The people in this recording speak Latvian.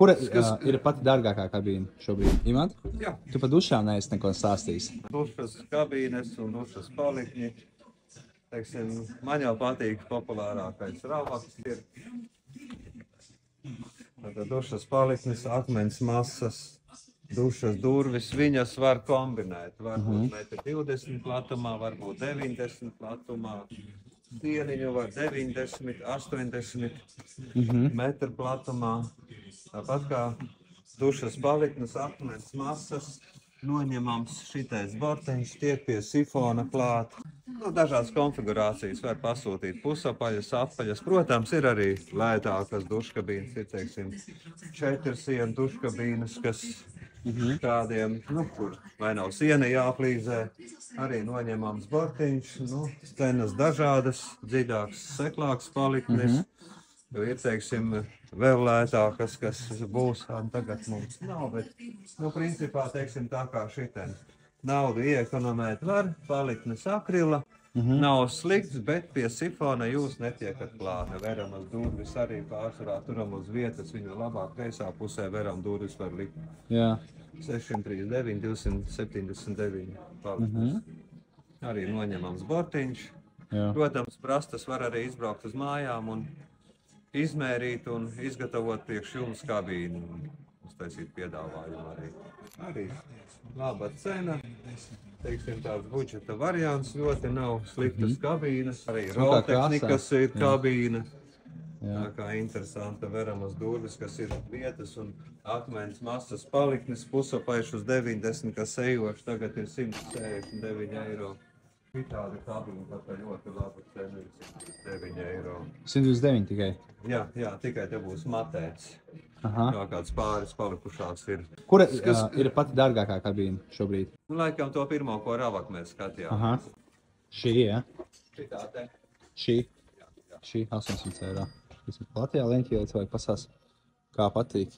Kura ir pati dārgākā kabīne šobrīd? Imant? Jā. Tu par dušām neesi neko stāstījis. Dušas kabīnes un dušas palikņi. Teiksim, man jau patīk populārākais ravaks ir. Tātad dušas paliknis, akmens masas, dušas durvis, viņas var kombinēt. Varbūt 1,20 m platumā, varbūt 90 platumā. Sieniņu var 90, 80 metru platumā. Tāpat kā dušas paliknes, akmens masas, noņemams šitais borteņš, tiek pie sifona klāt. Dažādas konfigurācijas var pasūtīt pusapaļas, apaļas. Protams, ir arī lētākas duškabīnes, ir, teiksim, 4 sienu duškabīnes, kas kādiem, kur vai nav siena jāplīzē, arī noņemams bortiņš, cenas dažādas, dziļāks, seklāks paliknis, jo ir, teiksim, vēl lētākas, kas būs, tagad mums nav, bet, principā, teiksim, tā kā šitien naudu iekonomēt var, paliknis akrila, nav slikts, bet pie sifona jūs netiekat klāt. Veramas durvis arī pārsvarā turam uz vietas, viņu labāk kreisā pusē veram durvis var likt. Jā. 639, 279 paliknis. Arī noņemams bortiņš. Jā. Protams, brastas var arī izbraukt uz mājām un izmērīt un izgatavot priekš jums kabīnu. Uztaisīt piedāvājumu arī. Arī laba cena. Teiksim, tāds budžeta variants, ļoti nav sliktas kabīnes. Arī Roltehnikas ir kabīne. Tā kā interesanta veramas durvis, kas ir vietas un akmens masas paliknis, pusapaiš uz 90, kas ejoši, tagad ir 169 eiro. Tāda kabīne, tā ļoti laba cena, 109 eiro. 129 tikai? Jā, tikai te būs matēts. Jā, kāds pāris palikušās ir. Kura ir pati dārgākā kabīne šobrīd? Laikam to pirmo, ko ravaku mēs skatījām. Šī, jā? Šitā te? Šī? Šī 800 eiro. Latvijā leņķīlītes vai pasās, kā patīk.